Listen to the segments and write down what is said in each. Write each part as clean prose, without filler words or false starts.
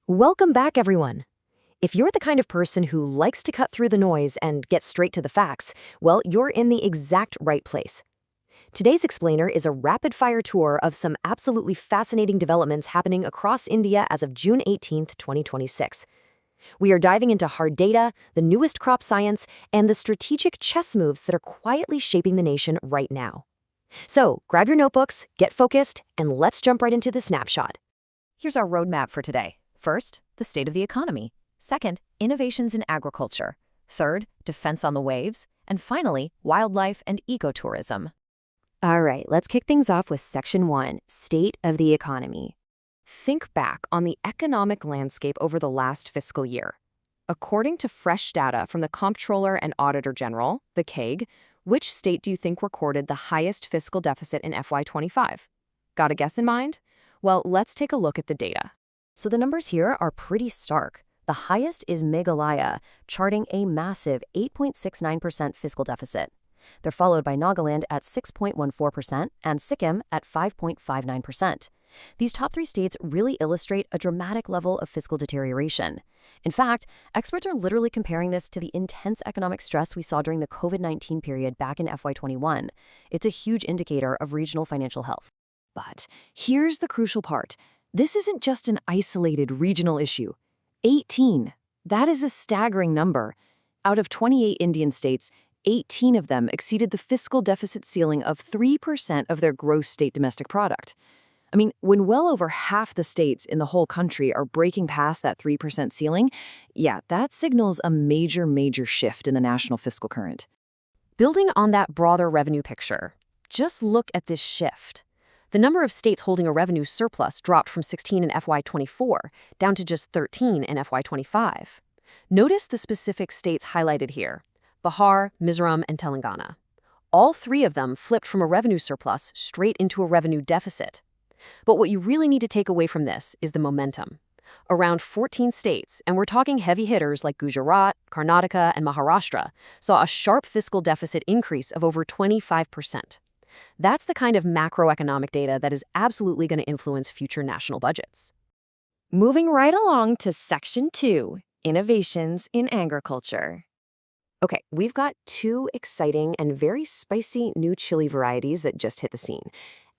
Welcome back, everyone. If you're the kind of person who likes to cut through the noise and get straight to the facts, well, you're in the exact right place. Today's explainer is a rapid-fire tour of some absolutely fascinating developments happening across India as of June 18th, 2026. We are diving into hard data, the newest crop science, and the strategic chess moves that are quietly shaping the nation right now. So, grab your notebooks, get focused, and let's jump right into the snapshot. Here's our roadmap for today. First, the state of the economy. Second, innovations in agriculture. Third, defense on the waves. And finally, wildlife and ecotourism. All right, let's kick things off with Section 1, State of the Economy. Think back on the economic landscape over the last fiscal year. According to fresh data from the Comptroller and Auditor General, the CAG, which state do you think recorded the highest fiscal deficit in FY25? Got a guess in mind? Well, let's take a look at the data. So the numbers here are pretty stark. The highest is Meghalaya, charting a massive 8.69% fiscal deficit. They're followed by Nagaland at 6.14% and Sikkim at 5.59%. These top three states really illustrate a dramatic level of fiscal deterioration. In fact, experts are literally comparing this to the intense economic stress we saw during the COVID-19 period back in FY21. It's a huge indicator of regional financial health. But here's the crucial part. This isn't just an isolated regional issue. 18. That is a staggering number. Out of 28 Indian states, 18 of them exceeded the fiscal deficit ceiling of 3% of their gross state domestic product. I mean, when well over half the states in the whole country are breaking past that 3% ceiling, yeah, that signals a major shift in the national fiscal current. Building on that broader revenue picture, just look at this shift. The number of states holding a revenue surplus dropped from 16 in FY24 down to just 13 in FY25. Notice the specific states highlighted here: Bihar, Mizoram, and Telangana. All three of them flipped from a revenue surplus straight into a revenue deficit. But what you really need to take away from this is the momentum. Around 14 states, and we're talking heavy hitters like Gujarat, Karnataka, and Maharashtra, saw a sharp fiscal deficit increase of over 25%. That's the kind of macroeconomic data that is absolutely going to influence future national budgets. Moving right along to Section 2, Innovations in Agriculture. Okay, we've got two exciting and very spicy new chili varieties that just hit the scene: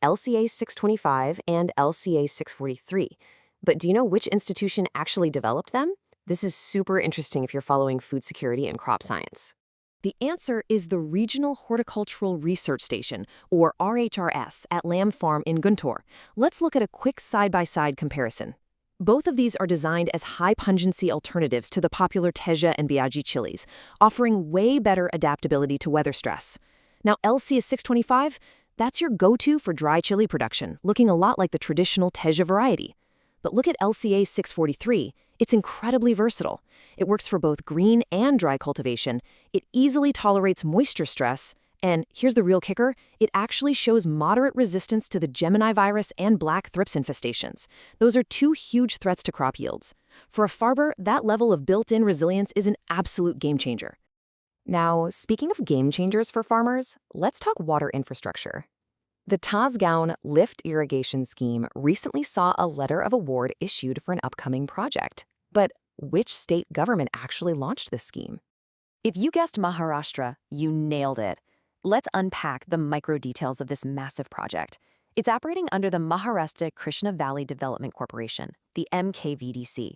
LCA 625 and LCA 643. But do you know which institution actually developed them? This is super interesting if you're following food security and crop science. The answer is the Regional Horticultural Research Station, or RHRS, at Lamb Farm in Guntur. Let's look at a quick side-by-side comparison. Both of these are designed as high-pungency alternatives to the popular Teja and Biaggi chilies, offering way better adaptability to weather stress. Now, LCA 625, that's your go-to for dry chili production, looking a lot like the traditional Teja variety. But look at LCA 643. It's incredibly versatile. It works for both green and dry cultivation. It easily tolerates moisture stress. And here's the real kicker, it actually shows moderate resistance to the Gemini virus and black thrips infestations. Those are two huge threats to crop yields. For a farmer, that level of built-in resilience is an absolute game changer. Now, speaking of game changers for farmers, let's talk water infrastructure. The Tasgaon Lift Irrigation Scheme recently saw a letter of award issued for an upcoming project. But which state government actually launched this scheme? If you guessed Maharashtra, you nailed it. Let's unpack the micro details of this massive project. It's operating under the Maharashtra Krishna Valley Development Corporation, the MKVDC.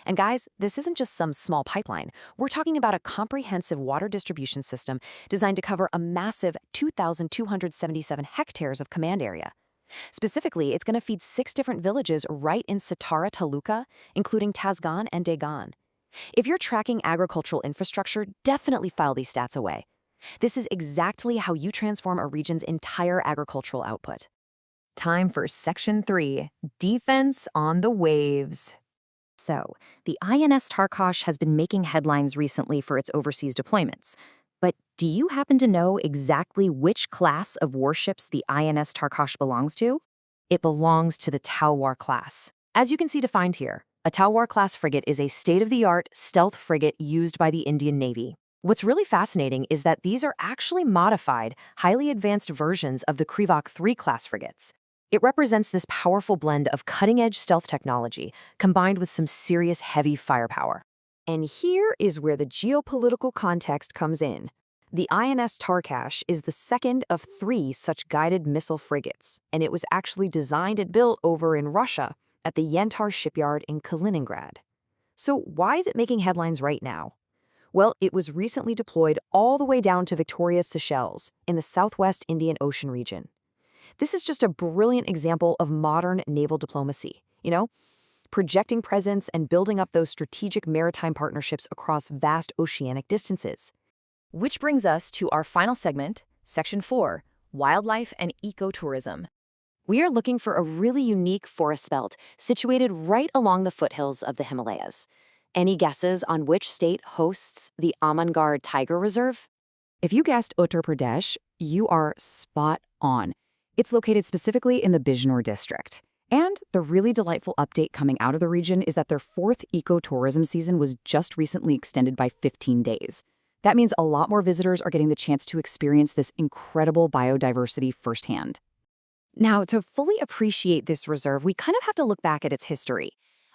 And guys, this isn't just some small pipeline. We're talking about a comprehensive water distribution system designed to cover a massive 2,277 hectares of command area. Specifically, it's going to feed 6 different villages right in Satara Taluka, including Tasgaon and Degan. If you're tracking agricultural infrastructure, definitely file these stats away. This is exactly how you transform a region's entire agricultural output. Time for Section 3, Defense on the Waves. So, the INS Tarkosh has been making headlines recently for its overseas deployments. But do you happen to know exactly which class of warships the INS Tarkosh belongs to? It belongs to the Talwar class. As you can see defined here, a Talwar-class frigate is a state-of-the-art stealth frigate used by the Indian Navy. What's really fascinating is that these are actually modified, highly advanced versions of the Krivak III class frigates. It represents this powerful blend of cutting-edge stealth technology combined with some serious heavy firepower. And here is where the geopolitical context comes in. The INS Tarkash is the second of 3 such guided missile frigates, and it was actually designed and built over in Russia at the Yantar shipyard in Kaliningrad. So why is it making headlines right now? Well, it was recently deployed all the way down to Victoria, Seychelles, in the southwest Indian Ocean region. This is just a brilliant example of modern naval diplomacy, projecting presence and building up those strategic maritime partnerships across vast oceanic distances. Which brings us to our final segment, Section 4, Wildlife and Ecotourism. We are looking for a really unique forest belt situated right along the foothills of the Himalayas. Any guesses on which state hosts the Amangarh Tiger Reserve? If you guessed Uttar Pradesh, you are spot on. It's located specifically in the Bijnor district. And the really delightful update coming out of the region is that their 4th ecotourism season was just recently extended by 15 days. That means a lot more visitors are getting the chance to experience this incredible biodiversity firsthand. Now, to fully appreciate this reserve, we kind of have to look back at its history.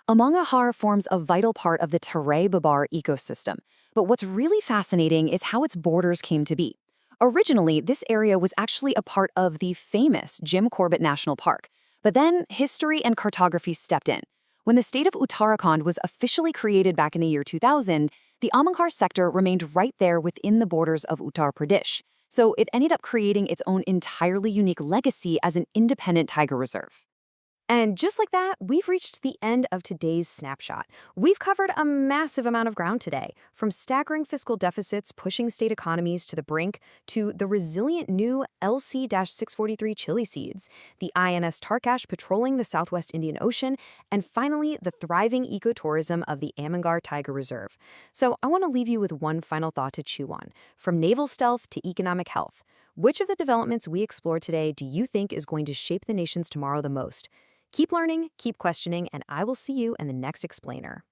Amangarh forms a vital part of the Terai-Babar ecosystem, but what's really fascinating is how its borders came to be. Originally, this area was actually a part of the famous Jim Corbett National Park, but then history and cartography stepped in. When the state of Uttarakhand was officially created back in the year 2000, the Amangarh sector remained right there within the borders of Uttar Pradesh, so it ended up creating its own entirely unique legacy as an independent tiger reserve. And just like that, we've reached the end of today's snapshot. We've covered a massive amount of ground today, from staggering fiscal deficits pushing state economies to the brink, to the resilient new LC-643 chili seeds, the INS Tarkash patrolling the Southwest Indian Ocean, and finally, the thriving ecotourism of the Amangarh Tiger Reserve. So I want to leave you with one final thought to chew on. From naval stealth to economic health, which of the developments we explored today do you think is going to shape the nation's tomorrow the most? Keep learning, keep questioning, and I will see you in the next explainer.